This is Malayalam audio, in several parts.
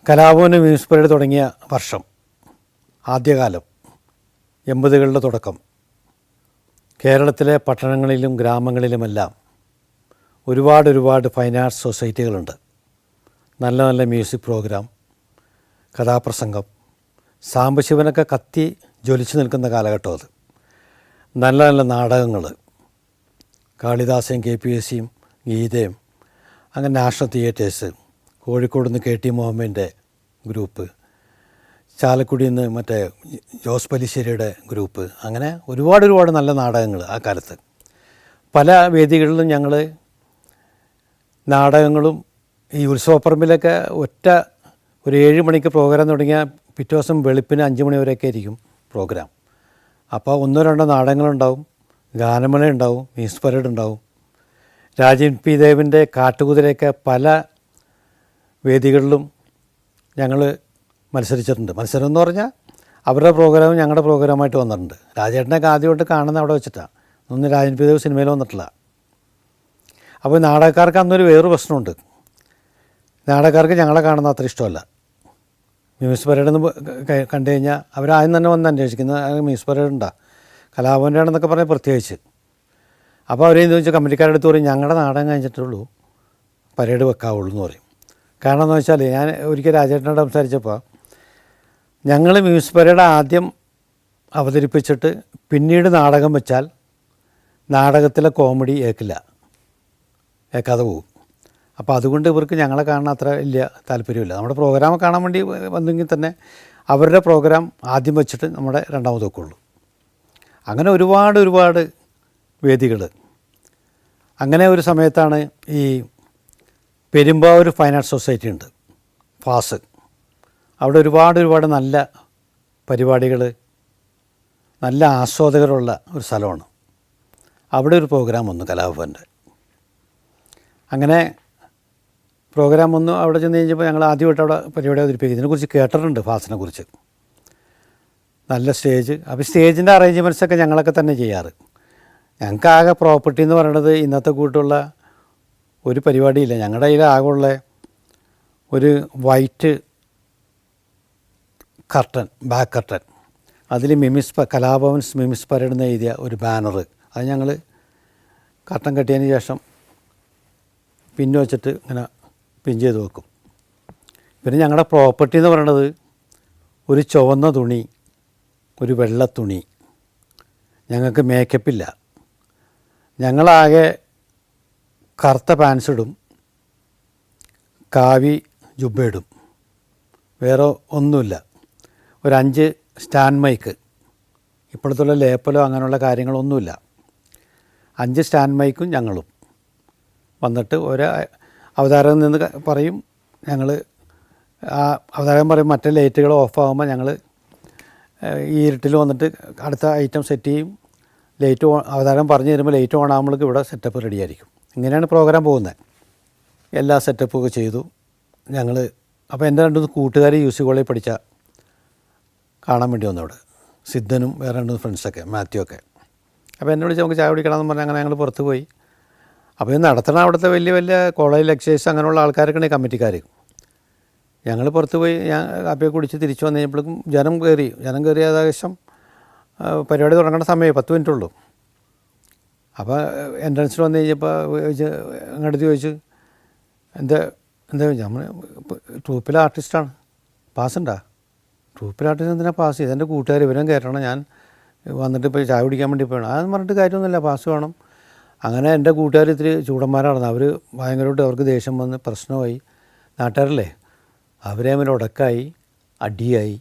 കലാഭവൻ മ്യൂസിക് പരേഡ് തുടങ്ങിയ വർഷം, ആദ്യകാലം 80കളുടെ തുടക്കം, കേരളത്തിലെ പട്ടണങ്ങളിലും ഗ്രാമങ്ങളിലുമെല്ലാം ഒരുപാട് ഫൈൻ ആർട്സ് സൊസൈറ്റികളുണ്ട്. നല്ല നല്ല മ്യൂസിക് പ്രോഗ്രാം, കഥാപ്രസംഗം, സാംബശിവനൊക്കെ കത്തി ജ്വലിച്ചു നിൽക്കുന്ന കാലഘട്ടം അത്. നല്ല നല്ല നാടകങ്ങൾ, കാളിദാസയും KPSCയും ഗീതയും, അങ്ങനെ നാഷണൽ തിയേറ്റേഴ്സ്, കോഴിക്കോട് നിന്ന് KT മുഹമ്മദിൻ്റെ ഗ്രൂപ്പ്, ചാലക്കുടിയിൽ നിന്ന് മറ്റേ ജോസ് പല്ലിശ്ശേരിയുടെ ഗ്രൂപ്പ്, അങ്ങനെ ഒരുപാട് നല്ല നാടകങ്ങൾ ആ കാലത്ത്. പല വേദികളിലും ഞങ്ങൾ നാടകങ്ങളും ഈ ഉത്സവപ്പറമ്പിലൊക്കെ ഒരു 7 മണിക്ക് പ്രോഗ്രാം തുടങ്ങിയാൽ പിറ്റേ ദിവസം വെളുപ്പിന് 5 മണി വരെയൊക്കെ ആയിരിക്കും പ്രോഗ്രാം. അപ്പോൾ 1-2 നാടകങ്ങളുണ്ടാവും, ഗാനമേള ഉണ്ടാവും, മ്യൂസിക് പരേഡ് ഉണ്ടാവും. രാജീവ് P. ദേവിൻ്റെ കാട്ടുകുതിരയൊക്കെ പല വേദികളിലും ഞങ്ങൾ മത്സരിച്ചിട്ടുണ്ട്. മത്സരം എന്ന് പറഞ്ഞാൽ അവരുടെ പ്രോഗ്രാമും ഞങ്ങളുടെ പ്രോഗ്രാമായിട്ട് വന്നിട്ടുണ്ട്. രാജേട്ടനൊക്കെ ആദ്യമായിട്ട് കാണുന്നത് അവിടെ വെച്ചിട്ടാണ്. ഒന്നും രാജീവ് P. ദേവ് സിനിമയിൽ വന്നിട്ടില്ല. അപ്പോൾ നാടകക്കാർക്ക് അന്നൊരു വേറൊരു പ്രശ്നമുണ്ട്. നാടകക്കാർക്ക് ഞങ്ങളെ കാണുന്ന അത്ര ഇഷ്ടമല്ല. മ്യൂസിക് പരേഡ് എന്ന് കണ്ടു കഴിഞ്ഞാൽ അവരാദ്യം തന്നെ വന്ന് അന്വേഷിക്കുന്നത് മ്യൂസിക് പരേഡ് ഉണ്ടോ, കലാഭവൻ്റെ ആണെന്നൊക്കെ പറഞ്ഞാൽ പ്രത്യേകിച്ച്. അപ്പോൾ അവരെന്ത് വെച്ചാൽ കമ്മിറ്റിക്കാരുടെ അടുത്ത് പറയും, ഞങ്ങളുടെ നാടകം കഴിഞ്ഞിട്ടുള്ളൂ പരേഡ് വെക്കാവുള്ളൂ എന്ന് പറയും. കാരണം എന്ന് വെച്ചാൽ ഞാൻ ഒരിക്കൽ രാജേട്ടനോട് സംസാരിച്ചപ്പോൾ, ഞങ്ങൾ മ്യൂസിക് പരേഡ് ആദ്യം അവതരിപ്പിച്ചിട്ട് പിന്നീട് നാടകം വെച്ചാൽ നാടകത്തിലെ കോമഡി ഏക്കാതെ പോകും. അപ്പോൾ അതുകൊണ്ട് ഇവർക്ക് ഞങ്ങളെ കാണാൻ അത്ര വലിയ താല്പര്യമില്ല. നമ്മുടെ പ്രോഗ്രാം കാണാൻ വേണ്ടി വന്നെങ്കിൽ തന്നെ അവരുടെ പ്രോഗ്രാം ആദ്യം വെച്ചിട്ട് നമ്മുടെ രണ്ടാമത് വെക്കുള്ളൂ. അങ്ങനെ ഒരുപാട് വേദികൾ. അങ്ങനെ ഒരു സമയത്താണ് ഈ പെരുമ്പാവൂർ ഫൈൻ ആർട്സ് സൊസൈറ്റി ഉണ്ട്, ഫാസ്. അവിടെ ഒരുപാട് നല്ല പരിപാടികൾ, നല്ല ആസ്വാദകരുള്ള ഒരു സ്ഥലമാണ്. അവിടെ ഒരു പ്രോഗ്രാം വന്നു കലാഭവൻ്റെ. അങ്ങനെ പ്രോഗ്രാം വന്നു. അവിടെ ചെന്ന് കഴിഞ്ഞപ്പോൾ ഞങ്ങൾ ആദ്യമായിട്ട് അവിടെ പരിപാടി അവതരിപ്പിക്കും. ഇതിനെക്കുറിച്ച് കേട്ടിട്ടുണ്ട്, ഫാസിനെ കുറിച്ച്. നല്ല സ്റ്റേജ്. അപ്പോൾ സ്റ്റേജിൻ്റെ അറേഞ്ച്മെൻറ്റ്സൊക്കെ ഞങ്ങളൊക്കെ തന്നെ ചെയ്യാറ്. ഞങ്ങൾക്ക് ആകെ പ്രോപ്പർട്ടി എന്ന് പറയുന്നത് ഇന്നത്തെ കൂട്ടുള്ള ഒരു പരിപാടിയില്ല. ഞങ്ങളുടെ കയ്യിൽ ആകെയുള്ള ഒരു വൈറ്റ് കർട്ടൻ, ബാക്ക് കർട്ടൻ, അതിൽ കലാഭവൻസ് മിമിസ് പരേഡ് എന്ന് എഴുതിയ ഒരു ബാനർ. അത് ഞങ്ങൾ കർട്ടൻ കെട്ടിയതിന് ശേഷം പിന്ന് വെച്ചിട്ട് ഇങ്ങനെ പിൻ ചെയ്ത് വെക്കും. പിന്നെ ഞങ്ങളുടെ പ്രോപ്പർട്ടി എന്ന് പറയുന്നത് ഒരു ചുവന്ന തുണി, ഒരു വെള്ള തുണി. ഞങ്ങൾക്ക് മേക്കപ്പില്ല. ഞങ്ങളാകെ കറുത്ത പാൻസ് ഇടും, കാവി ജുബ്ബ ഇടും, വേറെ ഒന്നുമില്ല. ഒരു 5 സ്റ്റാൻഡ് മൈക്ക്, ഇപ്പോഴത്തുള്ള ലേപ്പലോ അങ്ങനെയുള്ള കാര്യങ്ങളൊന്നുമില്ല. 5 സ്റ്റാൻഡ് മൈക്കും ഞങ്ങളും വന്നിട്ട് ഒരു അവതാരം നിന്ന് പറയും. ഞങ്ങൾ ആ അവതാരം പറയും, മറ്റേ ലൈറ്റുകൾ ഓഫാകുമ്പോൾ ഞങ്ങൾ ഈ ഇരുട്ടിൽ വന്നിട്ട് അടുത്ത ഐറ്റം സെറ്റ് ചെയ്യും. ലൈറ്റ് അവതാരം പറഞ്ഞു തരുമ്പോൾ ലൈറ്റ് ഓൺ ആകുമ്പോഴേക്ക് ഇവിടെ സെറ്റപ്പ് റെഡിയായിരിക്കും. ഇങ്ങനെയാണ് പ്രോഗ്രാം പോകുന്നത്. എല്ലാ സെറ്റപ്പൊക്കെ ചെയ്തു ഞങ്ങൾ. അപ്പോൾ എൻ്റെ 2 കൂട്ടുകാർ UC കോളേജിൽ പഠിച്ച കാണാൻ വേണ്ടി വന്നു അവിടെ, സിദ്ധനും വേറെ 2 ഫ്രണ്ട്സൊക്കെ, മാത്യു ഒക്കെ. അപ്പോൾ എന്നെ വിളിച്ച് നമുക്ക് ചായ കുടിക്കണമെന്ന് പറഞ്ഞാൽ അങ്ങനെ ഞങ്ങൾ പുറത്ത് പോയി. അപ്പോൾ ഇത് നടത്തണം അവിടുത്തെ വലിയ കോളേജ് ലെക്ചേഴ്സ് അങ്ങനെയുള്ള ആൾക്കാരൊക്കെയാണ് കമ്മിറ്റിക്കാർ. ഞങ്ങൾ പുറത്ത് പോയി കാപ്പിയൊക്കെ കുടിച്ച് തിരിച്ചു വന്നു കഴിഞ്ഞപ്പോഴേക്കും ജനം കയറി ഏകദേശം പരിപാടി തുടങ്ങേണ്ട സമയം 10 മിനിറ്റുള്ളൂ. അപ്പോൾ എൻട്രൻസിൽ വന്നു കഴിഞ്ഞപ്പോൾ അങ്ങടുത്ത് ചോദിച്ചു, എന്താ ചോദിച്ചു. നമ്മൾ ട്രൂപ്പിലെ ആർട്ടിസ്റ്റാണ്, പാസ്സുണ്ടാ? ട്രൂപ്പിലെ ആർട്ടിസ്റ്റ് എന്തിനാ പാസ്? ഇതെൻ്റെ കൂട്ടുകാർ, ഇവരും കയറ്റണം, ഞാൻ വന്നിട്ട് ഇപ്പോൾ ചായ കുടിക്കാൻ വേണ്ടി പോകണം. അതെന്ന് പറഞ്ഞിട്ട് കാര്യമൊന്നുമില്ല, പാസ് വേണം. അങ്ങനെ എൻ്റെ കൂട്ടുകാർ ഇത്തിരി ചൂടന്മാരാണ്. അവർ ഭയങ്കരമായിട്ട് അവർക്ക് ദേഷ്യം വന്ന് പ്രശ്നമായി. നാട്ടുകാരല്ലേ, അവരെ തമ്മിൽ ഉടക്കായി, അടിയായി.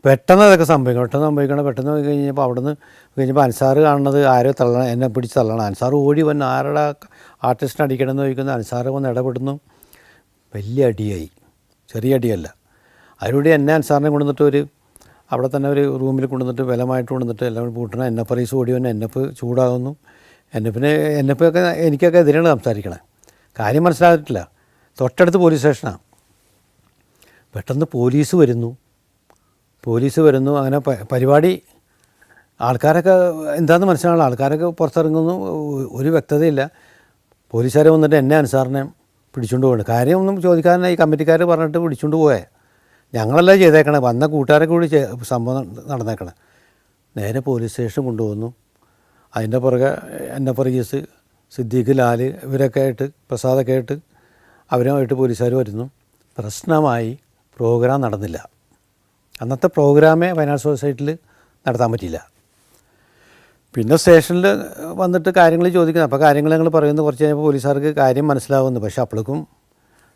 പെട്ടെന്ന് അതൊക്കെ സംഭവിക്കണം. പെട്ടെന്ന് കഴിഞ്ഞപ്പോൾ അവിടെ നിന്ന് കഴിഞ്ഞപ്പോൾ അൻസാർ കാണുന്നത് ആരോ തള്ളണം, എന്നെ പിടിച്ച് തള്ളണം. അൻസാർ ഓടി വന്ന് ആരുടെ ആർട്ടിസ്റ്റിനെ അടിക്കണമെന്ന് ചോദിക്കുന്നു. അൻസാർ വന്ന് ഇടപെടുന്നു. വലിയ അടിയായി, ചെറിയ അടിയല്ല. അതിലൂടെ എന്നെ അൻസാറിനെ കൊണ്ടുവന്നിട്ട് അവിടെ തന്നെ ഒരു റൂമിൽ കൊണ്ടുവന്നിട്ട് ബലമായിട്ട് കൊണ്ടുവന്നിട്ട് എല്ലാം പൂട്ടണം. NF റൈസ് ഓടി വന്ന് NF ചൂടാകുന്നു. NF എനിക്കൊക്കെ എതിരാണ് സംസാരിക്കണേ. കാര്യം മനസ്സിലായിട്ടില്ല. തൊട്ടടുത്ത് പോലീസ് സ്റ്റേഷനാണ്. പെട്ടെന്ന് പോലീസ് വരുന്നു. അങ്ങനെ പരിപാടി ആൾക്കാരൊക്കെ എന്താണെന്ന് മനസ്സിലാവുള്ള ആൾക്കാരൊക്കെ പുറത്തിറങ്ങുന്നു. ഒരു വ്യക്തതയില്ല. പോലീസുകാർ വന്നിട്ട് എന്നെ അൻസാറിനെ പിടിച്ചുകൊണ്ട് പോകുന്നത്. കാര്യമൊന്നും ചോദിക്കാതെ ഈ കമ്മിറ്റിക്കാർ പറഞ്ഞിട്ട് പിടിച്ചുകൊണ്ട് പോയേ. ഞങ്ങളല്ല ചെയ്തേക്കണേ, വന്ന കൂട്ടുകാരൊക്കെ കൂടി സംഭവം നടന്നേക്കണേ. നേരെ പോലീസ് സ്റ്റേഷൻ കൊണ്ടുപോകുന്നു. അതിൻ്റെ പുറകെ എന്നെ വർഗീസ്, സിദ്ദീഖ്, ലാല് ഇവരൊക്കെ ആയിട്ട്, പ്രസാദൊക്കെ ആയിട്ട് അവരുമായിട്ട് പോലീസുകാർ വരുന്നു. പ്രശ്നമായി. പ്രോഗ്രാം നടന്നില്ല. അന്നത്തെ പ്രോഗ്രാമേ വയനാട് സൊസൈറ്റിയിൽ നടത്താൻ പറ്റിയില്ല. പിന്നെ സ്റ്റേഷനിൽ വന്നിട്ട് കാര്യങ്ങൾ ചോദിക്കുന്നത്. അപ്പോൾ കാര്യങ്ങൾ ഞങ്ങൾ പറയുന്നു. കുറച്ച് കഴിഞ്ഞപ്പോൾ പോലീസുകാർക്ക് കാര്യം മനസ്സിലാവുന്നു. പക്ഷേ അപ്പോഴേക്കും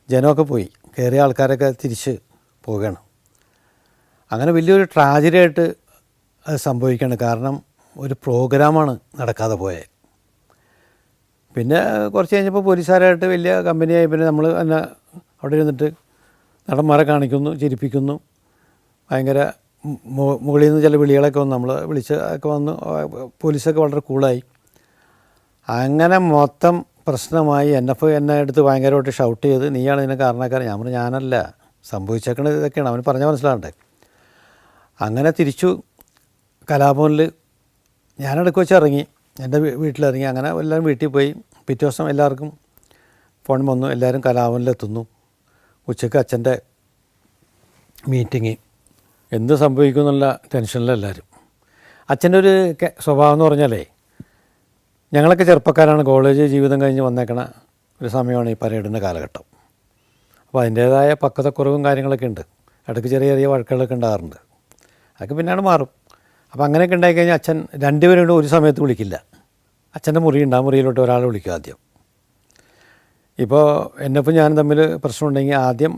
ജനമൊക്കെ പോയി, കയറിയ ആൾക്കാരൊക്കെ തിരിച്ച് പോവുകയാണ്. അങ്ങനെ വലിയൊരു ട്രാജഡിയായിട്ട് അത് സംഭവിക്കുകയാണ്. കാരണം ഒരു പ്രോഗ്രാമാണ് നടക്കാതെ പോയത്. പിന്നെ കുറച്ച് കഴിഞ്ഞപ്പോൾ പോലീസുകാരായിട്ട് വലിയ കമ്പനിയായി. പിന്നെ നമ്മൾ തന്നെ അവിടെ ഇരുന്നിട്ട് നടന്മാരെ കാണിക്കുന്നു, ചിരിപ്പിക്കുന്നു. ഭയങ്കര മുകളിൽ നിന്ന് ചില വിളികളൊക്കെ വന്ന് നമ്മൾ വിളിച്ച് ഒക്കെ വന്ന് പോലീസൊക്കെ വളരെ കൂളായി. അങ്ങനെ മൊത്തം പ്രശ്നമായി. എന്നെ എടുത്ത് ഭയങ്കരമായിട്ട് ഷൗട്ട് ചെയ്ത്, നീയാണ് ഇതിന് കാരണക്കാരൻ. ഞാൻ പറഞ്ഞു ഞാനല്ല, സംഭവിച്ചേക്കണത് ഇതൊക്കെയാണ്. അവന് പറഞ്ഞാൽ മനസ്സിലാകണ്ടേ. അങ്ങനെ തിരിച്ചു കലാഭവനിൽ ഞാനിടയ്ക്ക് വെച്ച് ഇറങ്ങി, എൻ്റെ വീട്ടിലിറങ്ങി. അങ്ങനെ എല്ലാവരും വീട്ടിൽ പോയി. പിറ്റേ ദിവസം എല്ലാവർക്കും ഫോൺ വന്നു. എല്ലാവരും കലാഭവനിലെത്തുന്നു. ഉച്ചയ്ക്ക് അച്ഛൻ്റെ മീറ്റിങ്. എന്ത് സംഭവിക്കും എന്നുള്ള ടെൻഷനിലെല്ലാവരും. അച്ഛൻ്റെ ഒരു സ്വഭാവം എന്ന് പറഞ്ഞാലേ, ഞങ്ങളൊക്കെ ചെറുപ്പക്കാരാണ്, കോളേജ് ജീവിതം കഴിഞ്ഞ് വന്നേക്കണ ഒരു സമയമാണ് ഈ പരേഡിൻ്റെ കാലഘട്ടം. അപ്പോൾ അതിൻ്റേതായ പക്വതക്കുറവും കാര്യങ്ങളൊക്കെ ഉണ്ട്. ഇടയ്ക്ക് ചെറിയ ചെറിയ വഴക്കുകളൊക്കെ ഉണ്ടാകാറുണ്ട്. അതൊക്കെ പിന്നെയാണ് മാറും. അപ്പോൾ അങ്ങനെയൊക്കെ ഉണ്ടായിക്കഴിഞ്ഞാൽ അച്ഛൻ രണ്ടുപേരും ഒരു സമയത്ത് വിളിക്കില്ല. അച്ഛൻ്റെ മുറിയുണ്ട്, ആ മുറിയിലോട്ട് ഒരാളെ വിളിക്കും ആദ്യം. ഇപ്പോൾ എന്നപ്പം ഞാൻ തമ്മിൽ പ്രശ്നമുണ്ടെങ്കിൽ ആദ്യം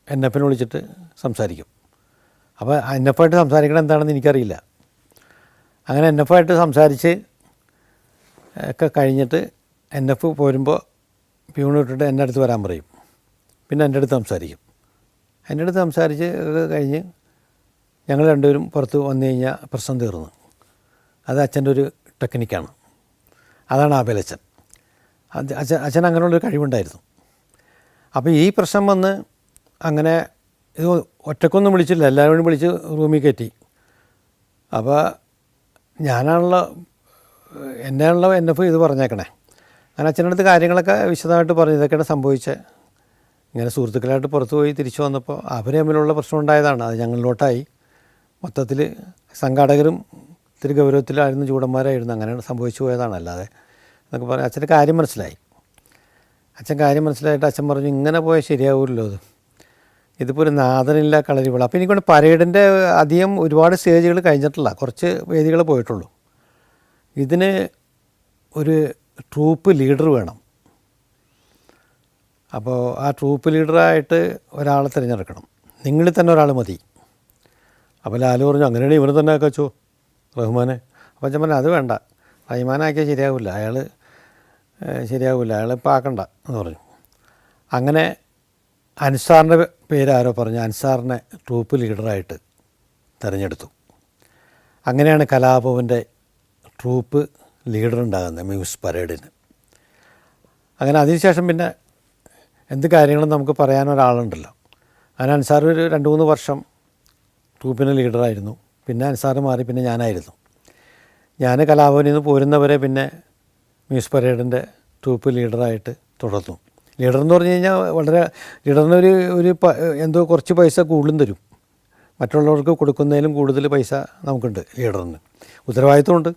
എന്നപ്പനെ വിളിച്ചിട്ട് സംസാരിക്കും. അപ്പോൾ എന്നപ്പായിട്ട് സംസാരിക്കണം എന്താണെന്ന് എനിക്കറിയില്ല. അങ്ങനെ എന്നപ്പായിട്ട് സംസാരിച്ച് ഒക്കെ കഴിഞ്ഞിട്ട് എന്നപ്പ് പോരുമ്പോൾ പ്യൂണ് ഇട്ടിട്ട് എൻ്റെ അടുത്ത് വരാൻ പറയും. പിന്നെ എൻ്റെ അടുത്ത് സംസാരിക്കും. എൻ്റെ അടുത്ത് സംസാരിച്ച് കഴിഞ്ഞ് ഞങ്ങൾ രണ്ടുപേരും പുറത്ത് വന്നു കഴിഞ്ഞാൽ പ്രശ്നം തീർന്നു. അത് അച്ഛൻ്റെ ഒരു ടെക്നിക്കാണ്. അതാണ് ആബേലച്ഛൻ. അച്ഛൻ അങ്ങനെയുള്ളൊരു കഴിവുണ്ടായിരുന്നു. അപ്പോൾ ഈ പ്രശ്നം വന്ന് അങ്ങനെ ഇത് ഒറ്റക്കൊന്നും വിളിച്ചില്ല, എല്ലാവരും വിളിച്ച് റൂമിൽ കയറ്റി. അപ്പോൾ ഞാനാണല്ലോ എന്നെയാണല്ലോ എന്നപ്പോൾ ഇത് പറഞ്ഞേക്കണേ. അങ്ങനെ അച്ഛൻ്റെ അടുത്ത് കാര്യങ്ങളൊക്കെ വിശദമായിട്ട് പറഞ്ഞു. ഇതൊക്കെയാണ് സംഭവിച്ചത്. ഇങ്ങനെ സുഹൃത്തുക്കളായിട്ട് പുറത്ത് പോയി തിരിച്ചു വന്നപ്പോൾ അവർ തമ്മിലുള്ള പ്രശ്നം ഉണ്ടായതാണ്. അത് ഞങ്ങളിലോട്ടായി. മൊത്തത്തിൽ സംഘാടകരും ഇത്തിരി ഗൗരവത്തിലായിരുന്നു, ചൂടന്മാരായിരുന്നു. അങ്ങനെയാണ് സംഭവിച്ചു പോയതാണ്. അല്ലാതെ എന്നൊക്കെ പറഞ്ഞ് അച്ഛൻ്റെ കാര്യം മനസ്സിലായി. അച്ഛൻ കാര്യം മനസ്സിലായിട്ട് അച്ഛൻ പറഞ്ഞു ഇങ്ങനെ പോയാൽ ശരിയാവില്ലല്ലോ, ഇതിപ്പോൾ ഒരു നാഥനില്ല കളരിവിള. അപ്പോൾ എനിക്കൊണ്ട് പരേഡിൻ്റെ അധികം ഒരുപാട് സ്റ്റേജുകൾ കഴിഞ്ഞിട്ടില്ല, കുറച്ച് വേദികൾ പോയിട്ടുള്ളൂ. ഇതിന് ഒരു ട്രൂപ്പ് ലീഡർ വേണം. അപ്പോൾ ആ ട്രൂപ്പ് ലീഡറായിട്ട് ഒരാളെ തിരഞ്ഞെടുക്കണം. നിങ്ങളിൽ തന്നെ ഒരാൾ മതി. അപ്പോൾ ലാലു പറഞ്ഞു അങ്ങനെയാണെങ്കിൽ ഇവനെ തന്നെ ആക്കാച്ചോ, റഹ്മാനെ. അപ്പോൾ അച്ഛൻ പറഞ്ഞു അത് വേണ്ട, റഹ്മാനാക്കിയാൽ ശരിയാവില്ല, അയാൾ ഇപ്പോൾ ആക്കണ്ട എന്ന് പറഞ്ഞു. അങ്ങനെ അൻസാറിൻ്റെ പേര് ആരോ പറഞ്ഞു, അൻസാറിനെ ട്രൂപ്പ് ലീഡറായിട്ട് തിരഞ്ഞെടുത്തു. അങ്ങനെയാണ് കലാഭവൻ്റെ ട്രൂപ്പ് ലീഡർ ഉണ്ടാകുന്നത് മ്യൂസിക് പരേഡിന്. അങ്ങനെ അതിനുശേഷം പിന്നെ എന്ത് കാര്യങ്ങളും നമുക്ക് പറയാനൊരാളുണ്ടല്ലോ. അങ്ങനെ അൻസാർ ഒരു 2-3 വർഷം ട്രൂപ്പിന് ലീഡറായിരുന്നു. പിന്നെ അൻസാർ മാറി, പിന്നെ ഞാനായിരുന്നു. ഞാൻ കലാഭവനിൽ നിന്ന് പോരുന്നവരെ പിന്നെ മ്യൂസിക് പരേഡിൻ്റെ ട്രൂപ്പ് ലീഡറായിട്ട് തുടർന്നു. ലീഡറെന്ന് പറഞ്ഞു കഴിഞ്ഞാൽ വളരെ ലീഡറിന് എന്തോ കുറച്ച് പൈസ കൂടുതലും തരും. മറ്റുള്ളവർക്ക് കൊടുക്കുന്നതിലും കൂടുതൽ പൈസ നമുക്കുണ്ട് ലീഡറിന്. ഉത്തരവാദിത്വമുണ്ട്,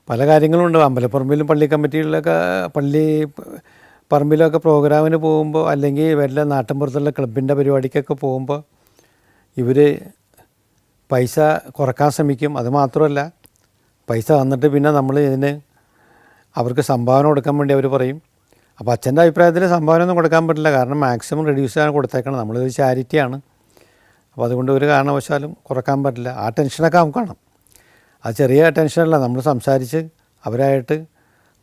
പല കാര്യങ്ങളുണ്ട്. അമ്പലപ്പറമ്പിലും പള്ളി കമ്മിറ്റികളിലൊക്കെ പറമ്പിലൊക്കെ പ്രോഗ്രാമിന് പോകുമ്പോൾ, അല്ലെങ്കിൽ വല്ല നാട്ടിൻപുറത്തുള്ള ക്ലബിൻ്റെ പരിപാടിക്കൊക്കെ പോകുമ്പോൾ ഇവർ പൈസ കുറക്കാൻ ശ്രമിക്കും. അത് മാത്രമല്ല, പൈസ തന്നിട്ട് പിന്നെ നമ്മൾ ഇതിന് അവർക്ക് സംഭാവന കൊടുക്കാൻ വേണ്ടി അവർ പറയും. അപ്പോൾ അച്ഛൻ്റെ അഭിപ്രായത്തിൽ സംഭാവന ഒന്നും കൊടുക്കാൻ പറ്റില്ല, കാരണം മാക്സിമം റെഡ്യൂസ് ചെയ്യാൻ കൊടുത്തേക്കണം. നമ്മളിത് ചാരിറ്റിയാണ്. അപ്പോൾ അതുകൊണ്ട് ഒരു കാരണവശാലും കുറക്കാൻ പറ്റില്ല. ആ ടെൻഷനൊക്കെ നമുക്ക് കാണാം. അത് ചെറിയ ടെൻഷനല്ല. നമ്മൾ സംസാരിച്ച് അവരായിട്ട്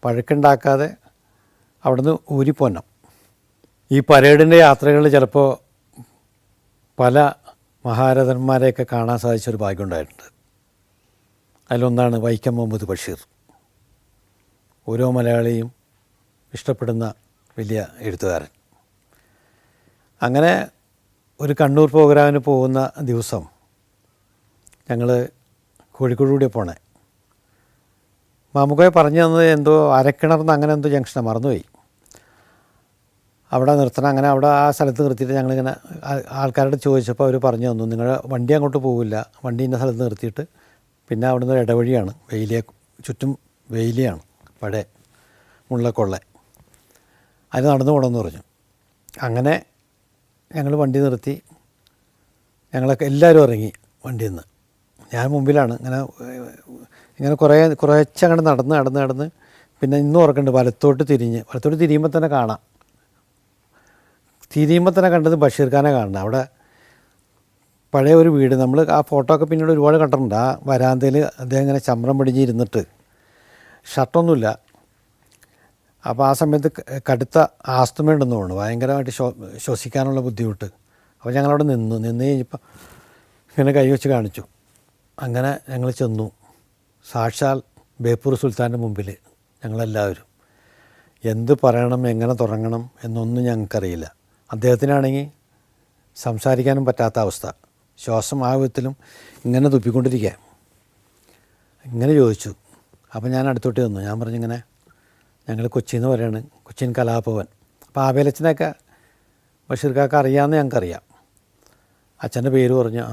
പഴക്കുണ്ടാക്കാതെ അവിടുന്ന് ഊരിപ്പോന്നം. ഈ പരേഡിൻ്റെ യാത്രകളിൽ ചിലപ്പോൾ പല മഹാരഥന്മാരെയൊക്കെ കാണാൻ സാധിച്ചൊരു ഭാഗ്യം ഉണ്ടായിട്ടുണ്ട്. അതിലൊന്നാണ് വൈക്കം മുഹമ്മദ് ബഷീർ. ഓരോ മലയാളിയും ഇഷ്ടപ്പെടുന്ന വലിയ എഴുത്തുകാരൻ. അങ്ങനെ ഒരു കണ്ണൂർ പ്രോഗ്രാമിന് പോകുന്ന ദിവസം ഞങ്ങൾ കോഴിക്കോട് കൂടി പോണേ. മാമുക്കോയെ പറഞ്ഞു തന്നത് എന്തോ അരക്കിണർന്ന് അങ്ങനെ എന്തോ ജംഗ്ഷനാണ്, മറന്നുപോയി. അവിടെ നിർത്തണം. അങ്ങനെ അവിടെ ആ സ്ഥലത്ത് നിർത്തിയിട്ട് ഞങ്ങളിങ്ങനെ ആൾക്കാരോട് ചോദിച്ചപ്പോൾ അവർ പറഞ്ഞു തന്നു, നിങ്ങളുടെ വണ്ടി അങ്ങോട്ട് പോകില്ല, വണ്ടി ഇന്ന സ്ഥലത്ത് നിർത്തിയിട്ട് പിന്നെ അവിടെ നിന്ന് ഇടവഴിയാണ്, ചുറ്റും വെയിലിയാണ്, പഴയ മുള്ളക്കൊള്ള, അത് നടന്നു പോകണമെന്ന് പറഞ്ഞു. അങ്ങനെ ഞങ്ങൾ വണ്ടി നിർത്തി, ഞങ്ങളൊക്കെ എല്ലാവരും ഇറങ്ങി വണ്ടിയിൽ നിന്ന്. ഞാൻ മുമ്പിലാണ്. ഇങ്ങനെ കുറച്ചങ്ങോട്ട് നടന്ന് പിന്നെ ഇന്നും ഓർക്കുന്നുണ്ട്, വലത്തോട്ട് തിരിയുമ്പോൾ തന്നെ കാണാം. തിരിയുമ്പോൾ തന്നെ കണ്ടത് ബഷീർ ഖാനെ കാണണം. അവിടെ പഴയ ഒരു വീട്, നമ്മൾ ആ ഫോട്ടോ ഒക്കെ പിന്നീട് ഒരുപാട് കണ്ടിട്ടുണ്ട്. ആ വരാന്തയിൽ അദ്ദേഹം ഇങ്ങനെ ചമ്രം പിടിഞ്ഞിരുന്നിട്ട്, ഷർട്ടൊന്നുമില്ല. അപ്പോൾ ആ സമയത്ത് കടുത്ത ആസ്തമയുണ്ടെന്ന് തോന്നുന്നു, ഭയങ്കരമായിട്ട് ശ്വസിക്കാനുള്ള ബുദ്ധിമുട്ട്. അപ്പോൾ ഞങ്ങളവിടെ നിന്ന് കഴിഞ്ഞപ്പോൾ ഇങ്ങനെ കൈ വെച്ച് കാണിച്ചു. അങ്ങനെ ഞങ്ങൾ ചെന്നു. സാക്ഷാൽ ബേപ്പൂർ സുൽത്താൻ്റെ മുമ്പിൽ ഞങ്ങളെല്ലാവരും. എന്ത് പറയണം, എങ്ങനെ തുടങ്ങണം എന്നൊന്നും ഞങ്ങൾക്കറിയില്ല. അദ്ദേഹത്തിനാണെങ്കിൽ സംസാരിക്കാനും പറ്റാത്ത അവസ്ഥ, ശ്വാസം ആ വിധത്തിലും ഇങ്ങനെ തുപ്പിക്കൊണ്ടിരിക്കുക. ഇങ്ങനെ ചോദിച്ചു. അപ്പോൾ ഞാൻ അടുത്തോട്ട് വന്നു. ഞാൻ പറഞ്ഞു, ഇങ്ങനെ ഞങ്ങൾ കൊച്ചിയിൽ നിന്ന് വരെയാണ്, കൊച്ചിൻ കലാഭവൻ. അപ്പോൾ ആബേലച്ചനെയൊക്കെ ബഷീർക്കാർക്ക് അറിയാമെന്ന് ഞങ്ങൾക്കറിയാം. അച്ഛൻ്റെ പേര് പറഞ്ഞു.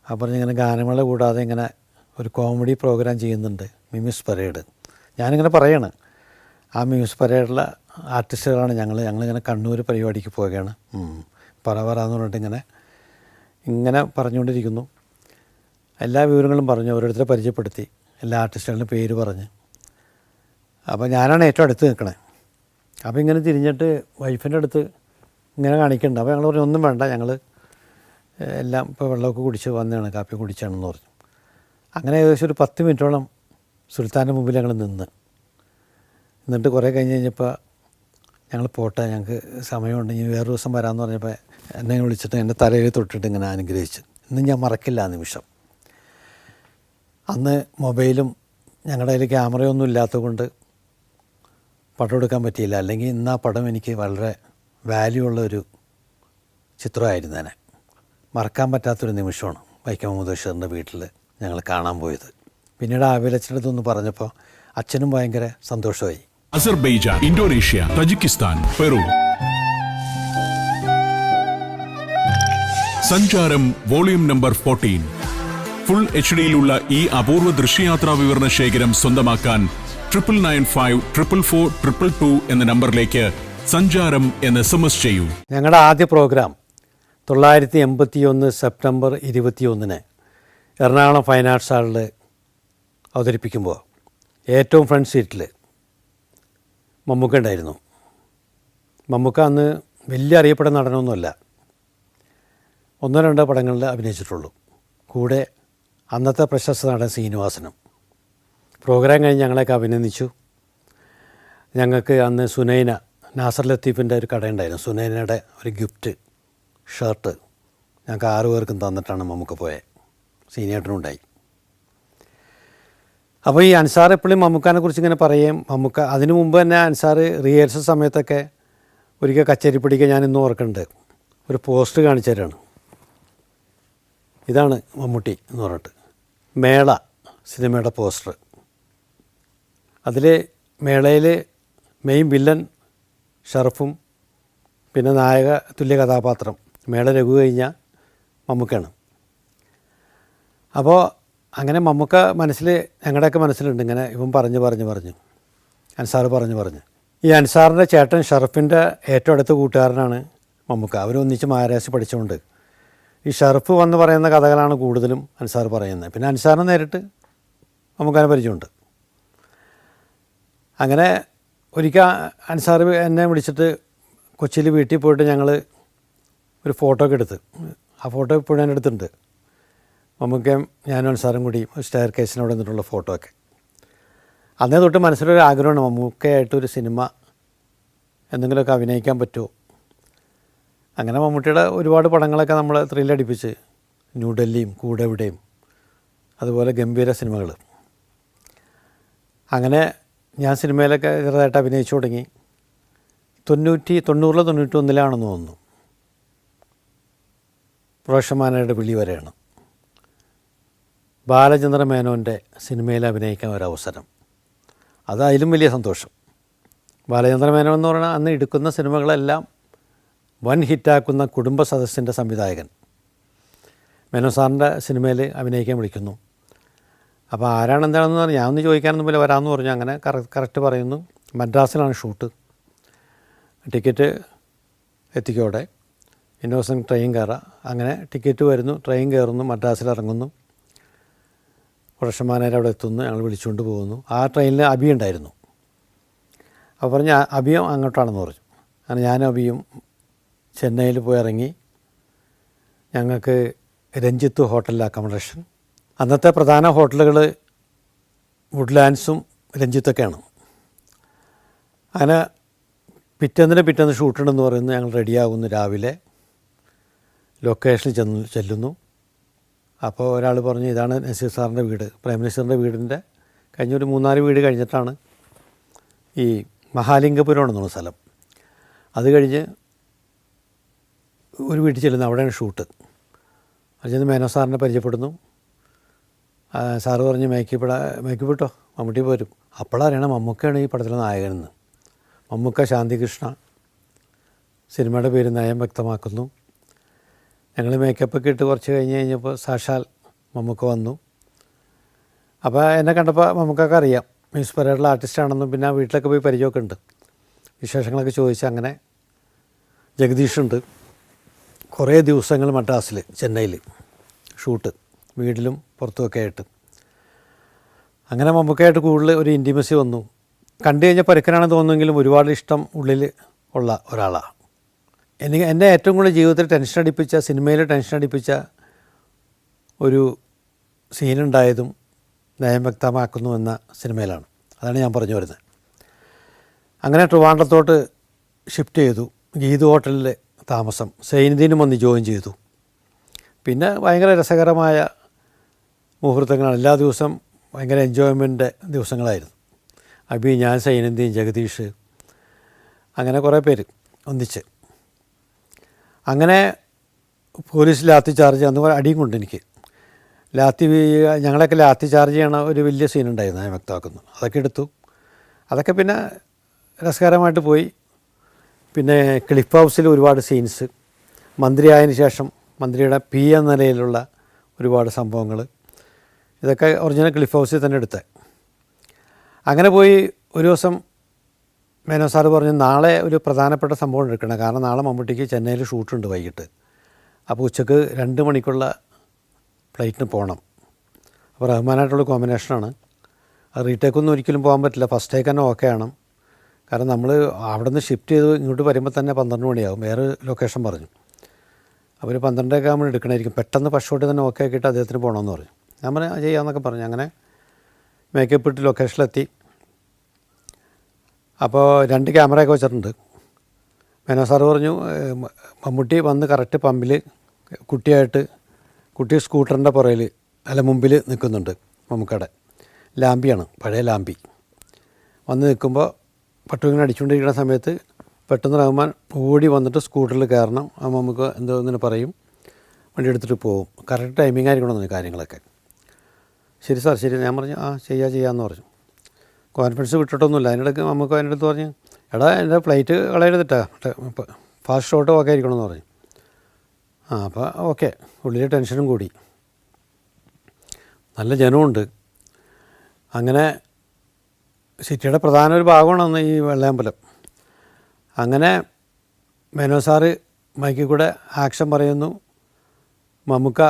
അപ്പോൾ പറഞ്ഞിങ്ങനെ ഗാനമേള കൂടാതെ ഇങ്ങനെ ഒരു കോമഡി പ്രോഗ്രാം ചെയ്യുന്നുണ്ട്, മിമിസ് പരേഡ്. ഞാനിങ്ങനെ പറയാണ്, ആ മിമിസ് പരേഡിലെ ആർട്ടിസ്റ്റുകളാണ് ഞങ്ങളിങ്ങനെ കണ്ണൂർ പരിപാടിക്ക് പോവുകയാണ്, പറയാന്ന് പറഞ്ഞിട്ട് ഇങ്ങനെ പറഞ്ഞുകൊണ്ടിരിക്കുന്നു. എല്ലാ വിവരങ്ങളും പറഞ്ഞു, ഓരോരുത്തരെ പരിചയപ്പെടുത്തി, എല്ലാ ആർട്ടിസ്റ്റുകളുടെ പേര് പറഞ്ഞ്. അപ്പോൾ ഞാനാണ് ഏറ്റവും അടുത്ത് നിൽക്കണേ. അപ്പോൾ ഇങ്ങനെ തിരിഞ്ഞിട്ട് വൈഫിൻ്റെ അടുത്ത് ഇങ്ങനെ കാണിക്കുന്നുണ്ട്. അപ്പോൾ ഞങ്ങൾ പറഞ്ഞു, ഒന്നും വേണ്ട, ഞങ്ങൾ എല്ലാം ഇപ്പോൾ വെള്ളമൊക്കെ കുടിച്ച് വന്നതാണ്, കാപ്പി കുടിച്ചാണെന്ന് പറഞ്ഞു. അങ്ങനെ ഏകദേശം ഒരു 10 മിനിറ്റോളം സുൽത്താൻ്റെ മുമ്പിൽ ഞങ്ങൾ എന്നിട്ട് കുറേ കഴിഞ്ഞപ്പോൾ ഞങ്ങൾ പോട്ടെ, ഞങ്ങൾക്ക് സമയമുണ്ട്, ഇനി വേറൊരു ദിവസം വരാമെന്ന് പറഞ്ഞപ്പോൾ എന്നെ വിളിച്ചിട്ട് എൻ്റെ തലയിൽ തൊട്ടിട്ട് ഇങ്ങനെ അനുഗ്രഹിച്ചു. ഇന്നും ഞാൻ മറക്കില്ല ആ നിമിഷം. അന്ന് മൊബൈലും ഞങ്ങളുടെ കയ്യിൽ ക്യാമറയൊന്നും ഇല്ലാത്തത് കൊണ്ട് പടം എടുക്കാൻ പറ്റിയില്ല. അല്ലെങ്കിൽ ഇന്ന് ആ പടം എനിക്ക് വളരെ വാല്യൂ ഉള്ളൊരു ചിത്രമായിരുന്നേനെ. മറക്കാൻ പറ്റാത്തൊരു നിമിഷമാണ് വൈക്കം മുഹമ്മദ് ബഷീറിൻ്റെ വീട്ടിൽ ഞങ്ങൾ കാണാൻ പോയത്. പിന്നീട് ആബേലച്ചൻ്റെ അടുത്തൊന്ന് പറഞ്ഞപ്പോൾ അച്ഛനും ഭയങ്കര സന്തോഷമായി. Azerbaijan, Indonesia, Tajikistan, Peru. സഞ്ചാരം വോളിയം നമ്പർ 14. ഫുൾ HDയിലുള്ള ഈ അപൂർവ ദൃശ്യയാത്രാ വിവരണ ശേഖരം സ്വന്തമാക്കാൻ 99544422 എന്ന നമ്പറിലേക്ക് സഞ്ചാരം എന്ന് SMS ചെയ്യൂ. ഞങ്ങളുടെ ആദ്യ programme 1981 September 21 Ernakulam fine arts ഹാളിൽ അവതരിപ്പിക്കുമ്പോൾ ഏറ്റവും ഫ്രണ്ട് സീറ്റിൽ മമ്മൂക്ക ഉണ്ടായിരുന്നു. മമ്മൂക്ക അന്ന് വലിയ അറിയപ്പെടുന്ന നടനമൊന്നുമല്ല, 1-2 പടങ്ങളിൽ അഭിനയിച്ചിട്ടുള്ളൂ. കൂടെ അന്നത്തെ പ്രശസ്ത നടൻ ശ്രീനിവാസനും. പ്രോഗ്രാം കഴിഞ്ഞ് ഞങ്ങളെയൊക്കെ അഭിനന്ദിച്ചു. ഞങ്ങൾക്ക് അന്ന് സുനൈന, നാസർ ലത്തീഫിൻ്റെ ഒരു കടയുണ്ടായിരുന്നു, സുനൈനയുടെ ഒരു ഗിഫ്റ്റ് ഷർട്ട് ഞങ്ങൾക്ക് 6 പേർക്കും തന്നിട്ടാണ് മമ്മൂക്ക പോയത്. സീനിയേട്ടനും ഉണ്ടായി. അപ്പോൾ ഈ അൻസാർ എപ്പോഴും മമ്മൂക്കാനെ കുറിച്ച് ഇങ്ങനെ പറയുകയും, മമ്മൂക്ക അതിനു മുമ്പ് തന്നെ അൻസാർ റിഹേഴ്സൽ സമയത്തൊക്കെ ഒരിക്കൽ കച്ചേരിപ്പടിക്ക് ഞാൻ ഇന്നും ഓർക്കുന്നുണ്ട്, ഒരു പോസ്റ്റ് കാണിച്ചു തരാണ്. ഇതാണ് മമ്മൂട്ടി എന്ന് പറഞ്ഞിട്ട്, മേള സിനിമയുടെ പോസ്റ്റർ. അതിൽ മേളയിൽ മെയിൻ വില്ലൻ ഷറഫും പിന്നെ നായക തുല്യ കഥാപാത്രം മേള രഘു കഴിഞ്ഞാൽ മമ്മൂക്കയാണ്. അപ്പോൾ അങ്ങനെ മമ്മൂക്ക ഞങ്ങളുടെയൊക്കെ മനസ്സിലുണ്ട്, ഇങ്ങനെ ഇവൻ പറഞ്ഞു അൻസാർ പറഞ്ഞു. ഈ അൻസാറിൻ്റെ ചേട്ടൻ ഷറഫിൻ്റെ ഏറ്റവും അടുത്ത കൂട്ടുകാരനാണ് മമ്മൂക്ക. അവരൊന്നിച്ച് മഹാരാഷ്ട്ര പഠിച്ചുകൊണ്ട് ഈ ഷറഫ് വന്ന് പറയുന്ന കഥകളാണ് കൂടുതലും അൻസാർ പറയുന്നത്. പിന്നെ അൻസാറിന് നേരിട്ട് മമ്മൂക്കാനെ പരിചയമുണ്ട്. അങ്ങനെ ഒരിക്കൽ അൻസാർ എന്നെ വിളിച്ചിട്ട് കൊച്ചിയിൽ വീട്ടിൽ പോയിട്ട് ഞങ്ങൾ ഒരു ഫോട്ടോ ഒക്കെ എടുത്ത്, ആ ഫോട്ടോ ഇപ്പോഴും ഞാൻ എടുത്തിട്ടുണ്ട്. മമ്മൂക്കയും ഞാനും അൻസാറും കൂടി സ്റ്റെയർ കേസിനോട് നിന്നിട്ടുള്ള ഫോട്ടോ ഒക്കെ. അന്നേ തൊട്ട് മനസ്സിലൊരു ആഗ്രഹമാണ്, മമ്മൂക്കയായിട്ടൊരു സിനിമ എന്തെങ്കിലുമൊക്കെ അഭിനയിക്കാൻ പറ്റുമോ. അങ്ങനെ മമ്മൂട്ടിയുടെ ഒരുപാട് പടങ്ങളൊക്കെ നമ്മൾ ത്രില്ലടിപ്പിച്ച്, ന്യൂഡൽഹിയും കൂടെവിടെയും അതുപോലെ ഗംഭീര സിനിമകൾ. അങ്ങനെ ഞാൻ സിനിമയിലൊക്കെ ചെറുതായിട്ട് അഭിനയിച്ചു തുടങ്ങി. 90-91 തോന്നുന്നു, പ്രൊഫഷണൽ വിളി വരെയാണ്. ബാലചന്ദ്ര മേനോൻ്റെ സിനിമയിൽ അഭിനയിക്കാൻ ഒരവസരം, അത് അതിലും വലിയ സന്തോഷം. ബാലചന്ദ്ര മേനോൻ എന്ന് പറഞ്ഞാൽ അന്ന് എടുക്കുന്ന സിനിമകളെല്ലാം വൻ ഹിറ്റാക്കുന്ന കുടുംബ സദസ്സിൻ്റെ സംവിധായകൻ മേനോൻ സാറിൻ്റെ സിനിമയിൽ അഭിനയിക്കാൻ വിളിക്കുന്നു. അപ്പോൾ ആരാണ് എന്താണെന്ന് പറഞ്ഞാൽ ഞാനൊന്ന് ചോദിക്കാനൊന്നും പോലെ വരാമെന്ന് പറഞ്ഞു. അങ്ങനെ കറക്റ്റ് പറയുന്നു. മദ്രാസിലാണ് ഷൂട്ട്. ടിക്കറ്റ് എത്തിക്കോടെ ഇന്നോസൻ ട്രെയിൻ കയറാം. അങ്ങനെ ടിക്കറ്റ് വരുന്നു, ട്രെയിൻ കയറുന്നു, മദ്രാസിൽ ഇറങ്ങുന്നു. പുരുഷന്മാരെ അവിടെ എത്തുന്നു, ഞങ്ങൾ വിളിച്ചുകൊണ്ട് പോകുന്നു. ആ ട്രെയിനിൽ അബി ഉണ്ടായിരുന്നു. അപ്പോൾ പറഞ്ഞ് അബിയും അങ്ങോട്ടാണെന്ന് പറഞ്ഞു. അങ്ങനെ ഞാനും അബിയും ചെന്നൈയിൽ പോയി ഇറങ്ങി. ഞങ്ങൾക്ക് രഞ്ജിത്ത് ഹോട്ടലിൽ അക്കോമഡേഷൻ. അന്നത്തെ പ്രധാന ഹോട്ടലുകൾ വുഡ്ലാൻഡ്സും രഞ്ജിത്തൊക്കെയാണ്. അങ്ങനെ പിറ്റേന്ന് ഷൂട്ടുണ്ടെന്ന് പറയുന്നു. ഞങ്ങൾ റെഡിയാകുന്നു. രാവിലെ ലൊക്കേഷനിൽ ചെല്ലുന്നു. അപ്പോൾ ഒരാൾ പറഞ്ഞു ഇതാണ് നസീർ സാറിൻ്റെ വീട്. പ്രൈം മിനിസ്റ്ററിൻ്റെ വീടിൻ്റെ കഴിഞ്ഞൊരു 3-4 വീട് കഴിഞ്ഞിട്ടാണ് ഈ മഹാലിംഗപുരം എന്നുള്ള സ്ഥലം. അത് കഴിഞ്ഞ് ഒരു വീട്ടിൽ ചെല്ലുന്നു. അവിടെയാണ് ഷൂട്ട്. അത് ചെന്ന് മേനോൻ സാറിനെ പരിചയപ്പെടുന്നു. സാറ് പറഞ്ഞ് മേക്കപ്പെട്ടോ മമ്മൂട്ടി പോരും. അപ്പോഴറിയണം മമ്മൂക്കയാണ് ഈ പടത്തിലെ നായകനെന്ന്. മമ്മൂക്ക ശാന്തികൃഷ്ണ, സിനിമയുടെ പേര് നയം വ്യക്തമാക്കുന്നു. ഞങ്ങൾ മേക്കപ്പൊക്കെ ഇട്ട് കുറച്ച് കഴിഞ്ഞപ്പോൾ സാക്ഷാൽ മമ്മൂക്ക വന്നു. അപ്പോൾ എന്നെ കണ്ടപ്പോൾ മമ്മൂക്കൊക്കെ അറിയാം മ്യൂസിക് പരേഡിലെ ആർട്ടിസ്റ്റാണെന്നും പിന്നെ വീട്ടിലൊക്കെ പോയി പരിചയമൊക്കെ ഉണ്ട്. വിശേഷങ്ങളൊക്കെ ചോദിച്ച് അങ്ങനെ ജഗദീഷുണ്ട്. കുറേ ദിവസങ്ങൾ മദ്രാസിൽ ചെന്നൈയിൽ ഷൂട്ട്, വീട്ടിലും പുറത്തുമൊക്കെ ആയിട്ട്. അങ്ങനെ മമ്മൂക്കയായിട്ട് കൂടുതൽ ഒരു ഇൻറ്റിമസി വന്നു. കണ്ടു കഴിഞ്ഞാൽ പരുക്കനാണെന്ന് തോന്നുമെങ്കിലും ഒരുപാട് ഇഷ്ടം ഉള്ളിൽ ഉള്ള ഒരാളാണ്. എന്നെ ഏറ്റവും കൂടുതൽ ജീവിതത്തിൽ ടെൻഷൻ അടിപ്പിച്ച, സിനിമയിൽ ടെൻഷൻ അടിപ്പിച്ച ഒരു സീനുണ്ടായതും നയം വ്യക്തമാക്കുന്നു എന്ന സിനിമയിലാണ്. അതാണ് ഞാൻ പറഞ്ഞു വരുന്നത്. അങ്ങനെ ട്രിവാൻഡ്രത്തോട്ട് ഷിഫ്റ്റ് ചെയ്തു. ഗീതു ഹോട്ടലിൽ താമസം. സൈനുദ്ദീനും വന്ന് ജോയിൻ ചെയ്തു. പിന്നെ ഭയങ്കര രസകരമായ മുഹൂർത്തങ്ങളാണ്. എല്ലാ ദിവസവും ഭയങ്കര എൻജോയ്മെൻ്റ് ദിവസങ്ങളായിരുന്നു. അബി, ഞാൻ, സൈനുദ്ദീൻ, ജഗദീഷ്, അങ്ങനെ കുറേ പേര് ഒന്നിച്ച്. അങ്ങനെ പോലീസ് ലാത്തി ചാർജ്, അന്ന് അടിയും കൊണ്ട് എനിക്ക് ഞങ്ങളൊക്കെ ലാത്തി ചാർജ് ചെയ്യണ ഒരു വലിയ സീനുണ്ടായിരുന്നു. ഞാൻ വ്യക്തമാക്കുന്നു. അതൊക്കെ എടുത്തു. അതൊക്കെ പിന്നെ രസകരമായിട്ട് പോയി. പിന്നെ ക്ലിഫ് ഹൗസിൽ ഒരുപാട് സീൻസ്, മന്ത്രിയായതിനു ശേഷം മന്ത്രിയുടെ പി എന്ന നിലയിലുള്ള ഒരുപാട് സംഭവങ്ങൾ, ഇതൊക്കെ ഒറിജിനൽ ക്ലിഫ് ഹൗസിൽ തന്നെ എടുത്തത്. അങ്ങനെ പോയി ഒരു ദിവസം മേനോൻ സാറ് പറഞ്ഞു നാളെ ഒരു പ്രധാനപ്പെട്ട സംഭവം എടുക്കണം. കാരണം നാളെ മമ്മൂട്ടിക്ക് ചെന്നൈയിൽ ഷൂട്ടുണ്ട് വൈകിട്ട്. അപ്പോൾ ഉച്ചക്ക് 2 മണിക്കുള്ള ഫ്ലൈറ്റിന് പോകണം. അപ്പോൾ റഹ്മാനായിട്ടുള്ള കോമ്പിനേഷനാണ്. അത് റീടേക്കൊന്നും ഒരിക്കലും പോകാൻ പറ്റില്ല. ഫസ്റ്റ് ടേക്ക് തന്നെ ഓക്കെ ആണ്. കാരണം നമ്മൾ അവിടെ നിന്ന് ഷിഫ്റ്റ് ചെയ്ത് ഇങ്ങോട്ട് വരുമ്പോൾ തന്നെ 12 മണിയാകും. വേറെ ലൊക്കേഷൻ പറഞ്ഞു. അവർ 12 ആകുമ്പോൾ എടുക്കണമായിരിക്കും. പെട്ടെന്ന് ഫസ്റ്റ് ഷോട്ട് തന്നെ ഓക്കെ ആക്കിയിട്ട് അദ്ദേഹത്തിന് പോകണമെന്ന് പറഞ്ഞു. ഞാൻ പറഞ്ഞു ചെയ്യാമെന്നൊക്കെ പറഞ്ഞു. അങ്ങനെ മേക്കപ്പ് ഇട്ട് ലൊക്കേഷനിലെത്തി. അപ്പോൾ 2 ക്യാമറയൊക്കെ വെച്ചിട്ടുണ്ട്. മേനോൻ സാറ് പറഞ്ഞു മമ്മൂട്ടി വന്ന് കറക്റ്റ് പമ്പിൽ കുട്ടി സ്കൂട്ടറിൻ്റെ പുറയിൽ മുമ്പിൽ നിൽക്കുന്നുണ്ട്. മമ്മൂക്കയുടെ ലാമ്പിയാണ്, പഴയ ലാമ്പി. വന്ന് നിൽക്കുമ്പോൾ പട്ടുവിങ്ങനെ അടിച്ചുകൊണ്ടിരിക്കുന്ന സമയത്ത് പെട്ടെന്ന് റഹ്മാൻ ഓടി വന്നിട്ട് സ്കൂട്ടറിൽ കയറണം. ആ മമ്മൂക്ക എന്തോ ഇങ്ങനെ പറയും, വണ്ടി എടുത്തിട്ട് പോകും. കറക്റ്റ് ടൈമിംഗ് ആയിരിക്കണം കാര്യങ്ങളൊക്കെ. ശരി സാർ, ശരി. ഞാൻ പറഞ്ഞു ചെയ്യാമെന്ന് പറഞ്ഞു. കോൺഫിഡൻസ് വിട്ടിട്ടൊന്നുമില്ല. അതിനിടയ്ക്ക് നമുക്ക് അതിൻ്റെ അടുത്ത് പറഞ്ഞ് എടാ എൻ്റെ ഫ്ലൈറ്റ് കളയരുതിട്ടാ, ഫാസ്റ്റ് ഷോട്ട് ഓക്കെ ആയിരിക്കണമെന്ന് പറഞ്ഞു. അപ്പോൾ ഓക്കെ. ഉള്ളിൽ ടെൻഷനും കൂടി. നല്ല ജനമുണ്ട്. അങ്ങനെ സിറ്റിയുടെ പ്രധാന ഒരു ഭാഗമാണ് ഈ വെള്ളയമ്പലം. അങ്ങനെ മേനോൻ സാറ് മൈക്കിൽ കൂടെ ആക്ഷൻ പറയുന്നു. മമ്മൂക്ക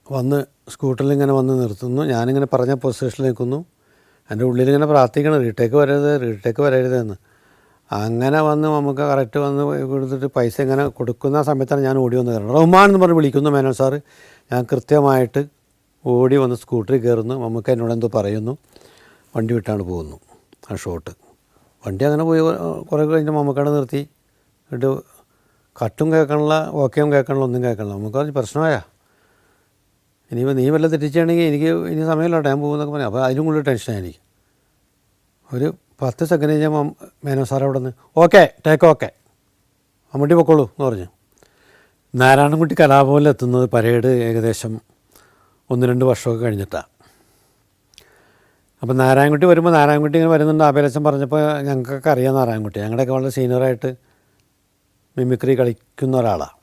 വന്ന് സ്കൂട്ടറിൽ ഇങ്ങനെ വന്ന് നിർത്തുന്നു. ഞാനിങ്ങനെ പറഞ്ഞ പൊസിഷനിൽ നിൽക്കുന്നു. എൻ്റെ ഉള്ളിലിങ്ങനെ പ്രാർത്ഥിക്കണം റീടേക്ക് വരരുതെന്ന്. അങ്ങനെ വന്ന് മമ്മൂക്ക കറക്റ്റ് വന്ന് കൊടുത്തിട്ട് പൈസ ഇങ്ങനെ കൊടുക്കുന്ന സമയത്താണ് ഞാൻ ഓടി വന്ന് കയറുന്നത്. റഹ്മാൻ എന്ന് പറഞ്ഞ് വിളിക്കുന്നു മേനോൻ സാറ്. ഞാൻ കൃത്യമായിട്ട് ഓടി വന്ന് സ്കൂട്ടറിൽ കയറുന്നു. മമ്മൂക്ക എന്നോട് എന്തോ പറയുന്നു. വണ്ടി വിട്ടാണ് പോകുന്നു ആ ഷോട്ട്. വണ്ടി അങ്ങനെ പോയി കുറേ കഴിഞ്ഞ് മമ്മൂക്കയുടെ നിർത്തി. എന്നിട്ട് കട്ടും കേൾക്കണില്ല, ഓക്കെയും കേൾക്കണില്ല, ഒന്നും കേൾക്കണില്ല. നമുക്ക് പറഞ്ഞ് പ്രശ്നമായാ, ഇനിയിപ്പോൾ നീ വല്ല തെറ്റിച്ചാണെങ്കിൽ എനിക്ക് ഇനി സമയമില്ല, ടൈം പോകുന്നൊക്കെ പറഞ്ഞു. അപ്പോൾ അതിലും കൂടുതൽ ടെൻഷനായി എനിക്ക്. ഒരു 10 സെക്കൻഡ് കഴിഞ്ഞാൽ മേനോൻ സാർ അവിടെ നിന്ന് ടേക്ക് ഓക്കെ മമ്മൂട്ടി പൊക്കോളൂ എന്ന് പറഞ്ഞു. നാരായണൻകുട്ടി കലാഭവനിലെത്തുന്നത് പരേഡ് ഏകദേശം 1-2 വർഷമൊക്കെ കഴിഞ്ഞിട്ടാണ്. അപ്പോൾ നാരായണൻകുട്ടി വരുമ്പോൾ നാരായണൻകുട്ടി ഇങ്ങനെ വരുന്നുണ്ട്. അഭിലച്ചൻ പറഞ്ഞപ്പോൾ ഞങ്ങൾക്കൊക്കെ അറിയാം നാരായണൻകുട്ടി, ഞങ്ങളുടെയൊക്കെ വളരെ സീനിയറായിട്ട് മിമിക്രി കളിക്കുന്ന ഒരാളാണ്.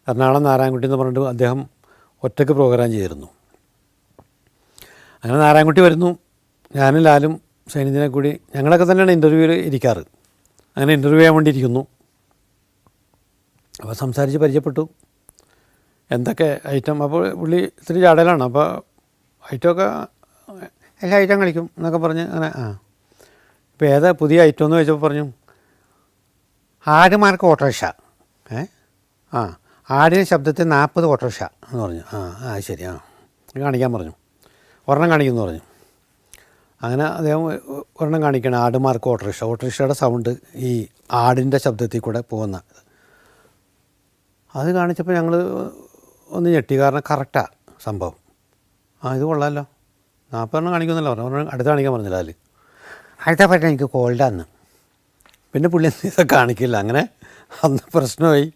എറണാകുളം നാരായണൻകുട്ടി എന്ന് പറഞ്ഞിട്ട് അദ്ദേഹം ഒറ്റയ്ക്ക് പ്രോഗ്രാം ചെയ്തിരുന്നു. അങ്ങനെ നാരായണൻകുട്ടി വരുന്നു, ഞാനും ലാലും സൈനിധിനെ കൂടി ഞങ്ങളൊക്കെ തന്നെയാണ് ഇൻ്റർവ്യൂവിൽ ഇരിക്കാറ്. അങ്ങനെ ഇൻ്റർവ്യൂ ചെയ്യാൻ വേണ്ടി ഇരിക്കുന്നു. അപ്പോൾ സംസാരിച്ച് പരിചയപ്പെട്ടു, എന്തൊക്കെ ഐറ്റം. അപ്പോൾ പുള്ളി ഇത്തിരി ചാടലാണ്. അപ്പോൾ ഐറ്റമൊക്കെ എല്ലാ ഐറ്റം കളിക്കും എന്നൊക്കെ പറഞ്ഞ് അങ്ങനെ ഇപ്പോൾ ഏതാ പുതിയ ഐറ്റം എന്ന് ചോദിച്ചപ്പോൾ പറഞ്ഞു ആടുമാർക്ക് ഓട്ടോറിക്ഷ. ആടിൻ്റെ ശബ്ദത്തിൽ 40 ഓട്ടോറിക്ഷ എന്ന് പറഞ്ഞു. ശരി കാണിക്കാൻ പറഞ്ഞു. ഒരെണ്ണം കാണിക്കുമെന്ന് പറഞ്ഞു. അങ്ങനെ അദ്ദേഹം ഒരെണ്ണം കാണിക്കണം, ആടുമാർക്ക് ഓട്ടോറിക്ഷ. ഓട്ടോറിക്ഷയുടെ സൗണ്ട് ഈ ആടിൻ്റെ ശബ്ദത്തിൽ കൂടെ പോകുന്ന അത് കാണിച്ചപ്പോൾ ഞങ്ങൾ ഒന്ന് ഞെട്ടി. കാരണം കറക്റ്റാണ് സംഭവം. ഇത് കൊള്ളാമല്ലോ, 40 കാണിക്കുമെന്നല്ല പറഞ്ഞു. ഒരെണ്ണം അടുത്ത് കാണിക്കാൻ പറഞ്ഞില്ല. അടുത്ത പറ്റാൻ എനിക്ക് കോൾഡാന്ന്. പിന്നെ പുള്ളി ഇതൊക്കെ കാണിക്കില്ല. അങ്ങനെ അന്ന് പ്രശ്നമായി.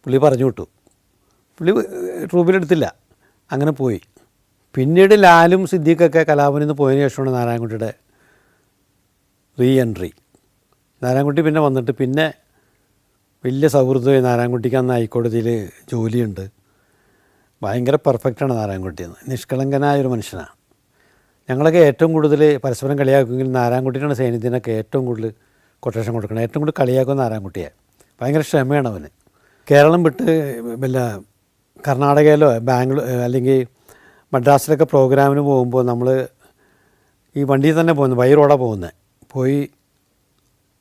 പുള്ളി പറഞ്ഞു വിട്ടു. പുള്ളി ട്രൂപ്പിലെടുത്തില്ല, അങ്ങനെ പോയി. പിന്നീട് ലാലും സിദ്ദീഖൊക്കെ കലാഭവനിൽ നിന്ന് പോയതിന് ശേഷമാണ് നാരായണൻകുട്ടിയുടെ റീ എൻട്രി. നാരായണൻകുട്ടി പിന്നെ വന്നിട്ട് പിന്നെ വലിയ സൗഹൃദമായി. നാരായണൻകുട്ടിക്ക് അന്ന് ഹൈക്കോടതിയിൽ ജോലിയുണ്ട്. ഭയങ്കര പെർഫെക്റ്റാണ് നാരായണൻകുട്ടി. നിഷ്കളങ്കനായൊരു മനുഷ്യനാണ്. ഞങ്ങളൊക്കെ ഏറ്റവും കൂടുതൽ പരസ്പരം കളിയാക്കുമെങ്കിൽ നാരായണൻകുട്ടിയാണ് സൈനിധ്യനൊക്കെ ഏറ്റവും കൂടുതൽ കൊട്ടേഷൻ കൊടുക്കണം. ഏറ്റവും കൂടുതൽ കളിയാക്കുന്ന നാരായണൻകുട്ടിയെ. ഭയങ്കര ക്ഷമയാണ് അവന്. കേരളം വിട്ട് വല്ല കർണാടകയിലോ ബാംഗ്ലൂർ അല്ലെങ്കിൽ മദ്രാസിലൊക്കെ പ്രോഗ്രാമിന് പോകുമ്പോൾ നമ്മൾ ഈ വണ്ടിയിൽ തന്നെ പോകുന്നത്, ബൈ റോഡാണ് പോകുന്നത്. പോയി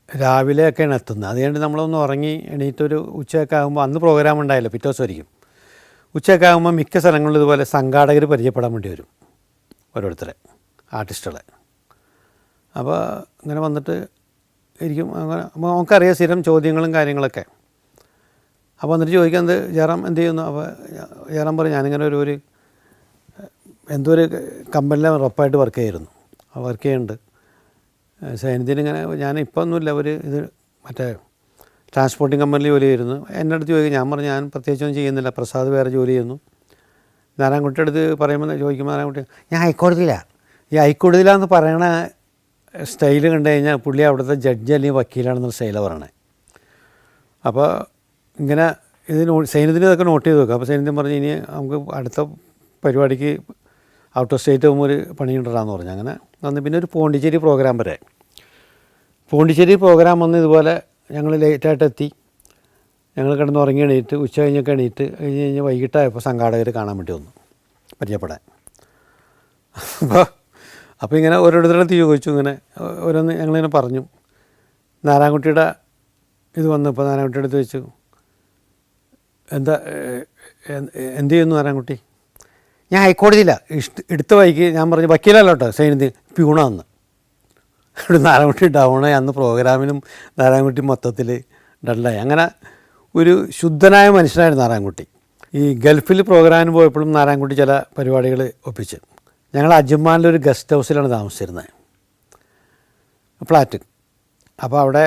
രാവിലെയൊക്കെയാണ് എത്തുന്നത്. അതുകൊണ്ട് നമ്മളൊന്ന് ഉറങ്ങി എണീറ്റൊരു ഉച്ചയൊക്കെ ആകുമ്പോൾ, അന്ന് പ്രോഗ്രാം ഉണ്ടായില്ല, പിറ്റേ ദിവസം ആയിരിക്കും. ഉച്ചയൊക്കെ ആകുമ്പോൾ മിക്ക സ്ഥലങ്ങളിലും ഇതുപോലെ സംഘാടകർ പരിചയപ്പെടാൻ വേണ്ടി വരും, ഓരോരുത്തരെ ആർട്ടിസ്റ്റുകളെ. അപ്പോൾ ഇങ്ങനെ വന്നിട്ട് ഇരിക്കും. അങ്ങനെ അപ്പോൾ നമുക്കറിയാം സ്ഥിരം ചോദ്യങ്ങളും കാര്യങ്ങളൊക്കെ. അപ്പോൾ എന്നിട്ട് ചോദിക്കാൻ ജയറാം എന്ത് ചെയ്യുന്നു? അപ്പോൾ ജയറാം പറയും ഞാനിങ്ങനെ ഒരു എന്തോ ഒരു കമ്പനിയിലെ റപ്പായിട്ട് വർക്ക് ചെയ്യായിരുന്നു. ആ വർക്ക് ചെയ്യുന്നുണ്ട്. സൈന്യത്തിന് ഇങ്ങനെ ഞാനിപ്പോൾ ഒന്നുമില്ല, ഇത് മറ്റേ ട്രാൻസ്പോർട്ടിങ് കമ്പനിയിൽ ജോലി ചെയ്യുന്നു. എൻ്റെ അടുത്ത് ചോദിക്കും. ഞാൻ പറഞ്ഞു ഞാൻ പ്രത്യേകിച്ചൊന്നും ചെയ്യുന്നില്ല, പ്രസാദ് വേറെ ജോലി ചെയ്യുന്നു. നാരായണൻകുട്ടിയുടെ അടുത്ത് പറയുമ്പോൾ ചോദിക്കുമ്പോൾ നാരായണൻകുട്ടി ഞാൻ ഹൈക്കോടതിയിലാണ്. ഈ ഹൈക്കോടതിയിലാണെന്ന് പറയണ സ്റ്റൈല് കണ്ടു കഴിഞ്ഞാൽ പുള്ളി അവിടുത്തെ ജഡ്ജ് അല്ലെങ്കിൽ വക്കീലാണെന്നുള്ള സ്റ്റൈലാണ് പറയണേ. അപ്പോൾ ഇങ്ങനെ സൈന്യത്തിന് ഇതൊക്കെ നോട്ട് ചെയ്ത് വെക്കുക. അപ്പോൾ സൈന്യത്തിന് പറഞ്ഞ് ഇനി നമുക്ക് അടുത്ത പരിപാടിക്ക് ഔട്ട് ഓഫ് സ്റ്റേറ്റ് പോകുമ്പോൾ ഒരു പണിയുണ്ടാന്ന് പറഞ്ഞു. അങ്ങനെ വന്ന് പിന്നെ ഒരു പോണ്ടിച്ചേരി പ്രോഗ്രാം വരെ. പോണ്ടിച്ചേരി പ്രോഗ്രാം വന്ന് ഇതുപോലെ ഞങ്ങൾ ലേറ്റായിട്ട് എത്തി. ഞങ്ങൾ കിടന്ന് ഉറങ്ങി എണീറ്റ് ഉച്ച കഴിഞ്ഞൊക്കെ എണീറ്റ് കഴിഞ്ഞ് വൈകിട്ടായപ്പോൾ സംഘാടകർ കാണാൻ വേണ്ടി വന്നു പരിചയപ്പെടാൻ. അപ്പോൾ ഇങ്ങനെ ഓരോരുത്തരുടെ ചോദിച്ചു. ഇങ്ങനെ ഓരോന്ന് ഞങ്ങളിങ്ങനെ പറഞ്ഞു. നാരായണൻകുട്ടിയുടെ ഇത് വന്നപ്പോൾ നാരായണൻകുട്ടിയുടെ അടുത്ത് ചോദിച്ചു എന്ത് ചെയ്യുന്നു നാരായണൻകുട്ടി? ഞാൻ ഹൈക്കോടതിയിലാണ്. എടുത്ത വൈകി ഞാൻ പറഞ്ഞു വക്കീലല്ല കേട്ടോ, സൈന്യത്തിൽ പ്യൂണാന്ന്. ഇവിടെ നാരായണൻകുട്ടി ഡൗണായി. അന്ന് പ്രോഗ്രാമിനും നാരായണൻകുട്ടി മൊത്തത്തിൽ ഡല്ലായി. അങ്ങനെ ഒരു ശുദ്ധനായ മനുഷ്യനായിരുന്നു നാരായണൻകുട്ടി. ഈ ഗൾഫിൽ പ്രോഗ്രാമിന് പോയപ്പോഴും നാരായണൻകുട്ടി ചില പരിപാടികൾ ഒപ്പിച്ച്. ഞങ്ങൾ അജ്മാനിലൊരു ഗസ്റ്റ് ഹൗസിലാണ് താമസിച്ചിരുന്നത്, ഫ്ലാറ്റ്. അപ്പോൾ അവിടെ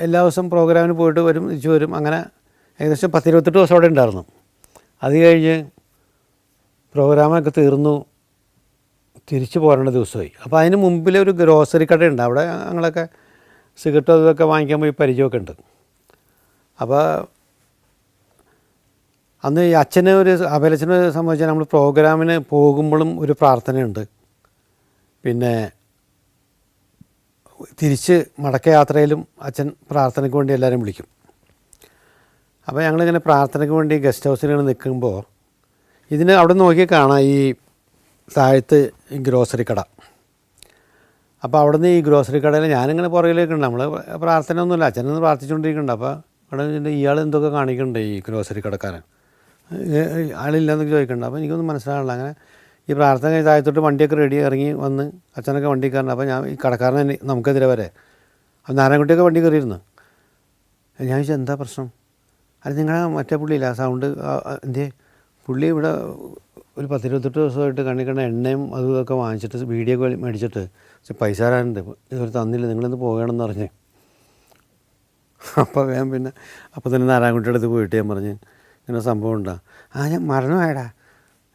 എല്ലാ ദിവസവും പ്രോഗ്രാമിന് പോയിട്ട് വരും, തിരിച്ചു വരും. അങ്ങനെ ഏകദേശം 10-28 ദിവസം അവിടെ ഉണ്ടായിരുന്നു. അത് കഴിഞ്ഞ് പ്രോഗ്രാമൊക്കെ തീർന്നു, തിരിച്ചു പോരേണ്ട ദിവസമായി. അപ്പോൾ അതിന് മുമ്പിലൊരു ഗ്രോസറി കടയുണ്ട്. അവിടെ ഞങ്ങളൊക്കെ സിഗരറ്റും അതൊക്കെ വാങ്ങിക്കാൻ പോയി പരിചയമൊക്കെ ഉണ്ട്. അപ്പോൾ അന്ന് ഈ അച്ഛനെ അഭിലച്ചനെ സംബന്ധിച്ചാൽ നമ്മൾ പ്രോഗ്രാമിന് പോകുമ്പോഴും ഒരു പ്രാർത്ഥനയുണ്ട്. പിന്നെ തിരിച്ച് മടക്കയാത്രയിലും അച്ഛൻ പ്രാർത്ഥനയ്ക്ക് വേണ്ടി എല്ലാവരും വിളിക്കും. അപ്പോൾ ഞങ്ങളിങ്ങനെ പ്രാർത്ഥനയ്ക്ക് വേണ്ടി ഗസ്റ്റ് ഹൗസിൽ നിൽക്കുമ്പോൾ ഇതിന് അവിടെ നോക്കി കാണാം ഈ താഴത്ത് ഈ ഗ്രോസറി കട. അപ്പോൾ അവിടെ നിന്ന് ഈ ഗ്രോസറി കടയിൽ ഞാനിങ്ങനെ പുറകിലേക്കുണ്ട്. നമ്മൾ പ്രാർത്ഥന ഒന്നുമില്ല, അച്ഛനൊന്ന് പ്രാർത്ഥിച്ചുകൊണ്ടിരിക്കുന്നുണ്ട്. അപ്പോൾ അവിടെ ഇയാൾ എന്തൊക്കെ കാണിക്കുന്നുണ്ട് ഈ ഗ്രോസറി കടക്കാരൻ, ആളില്ലെന്നൊക്കെ ചോദിക്കുന്നുണ്ട്. അപ്പോൾ എനിക്കൊന്നും മനസ്സിലാകണില്ല. അങ്ങനെ ഈ പ്രാർത്ഥന താഴത്തോട്ട് വണ്ടിയൊക്കെ റെഡി ഇറങ്ങി വന്ന് അച്ഛനൊക്കെ വണ്ടി കയറണം. അപ്പോൾ ഞാൻ ഈ കടക്കാരനെ നമുക്കെതിരെ വരെ. അപ്പോൾ നാരായണൻകുട്ടിയൊക്കെ വണ്ടി കയറിയിരുന്നു. ഞാൻ ചോദിച്ചാൽ എന്താ പ്രശ്നം? അത് നിങ്ങളെ മറ്റേ പുള്ളിയില്ല സൗണ്ട് എന്തേ? പുള്ളി ഇവിടെ ഒരു 10-28 ദിവസമായിട്ട് കണ്ണിക്കണ്ട എണ്ണയും അതും ഇതൊക്കെ വാങ്ങിച്ചിട്ട് വീഡിയോ ഒക്കെ മേടിച്ചിട്ട് പൈസ തരാനുണ്ട്, ഇതുവരെ തന്നില്ല, നിങ്ങളിന്ന് പോകണമെന്ന് പറഞ്ഞ്. അപ്പോൾ വേഗം പിന്നെ അപ്പോൾ തന്നെ നാരായണൻകുട്ടിയുടെ അടുത്ത് പോയിട്ട് ഞാൻ പറഞ്ഞ് ഇങ്ങനെ സംഭവം ഉണ്ടാ. ഞാൻ മരണമായടാ,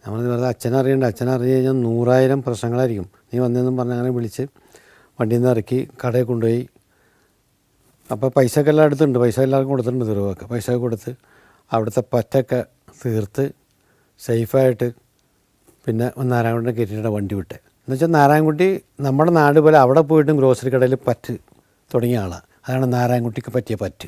നമ്മൾ വെറുതെ അച്ഛനറിയണ്ട, അച്ഛനറിഞ്ഞ് കഴിഞ്ഞാൽ 100,000 പ്രശ്നങ്ങളായിരിക്കും. നീ വന്നതെന്നും പറഞ്ഞ് അങ്ങനെ വിളിച്ച് വണ്ടിയിൽ നിന്ന് ഇറക്കി കടയിൽ കൊണ്ടുപോയി. അപ്പോൾ പൈസയൊക്കെ എല്ലാം എടുത്തിട്ടുണ്ട്, പൈസ എല്ലാവർക്കും കൊടുത്തിട്ടുണ്ട്. ദുരൂഹമൊക്കെ പൈസ കൊടുത്ത് അവിടുത്തെ പറ്റൊക്കെ തീർത്ത് സേഫായിട്ട് പിന്നെ നാരായണൻകുട്ടിനെ കയറ്റിയിട്ട് വണ്ടി വിട്ട്. എന്നുവെച്ചാൽ നാരായണൻകുട്ടി നമ്മുടെ നാട് പോലെ അവിടെ പോയിട്ടും ഗ്രോസറി കടയിൽ പറ്റ് തുടങ്ങിയ ആളാണ്. അതാണ് നാരായണൻകുട്ടിക്ക് പറ്റിയ പറ്റ്.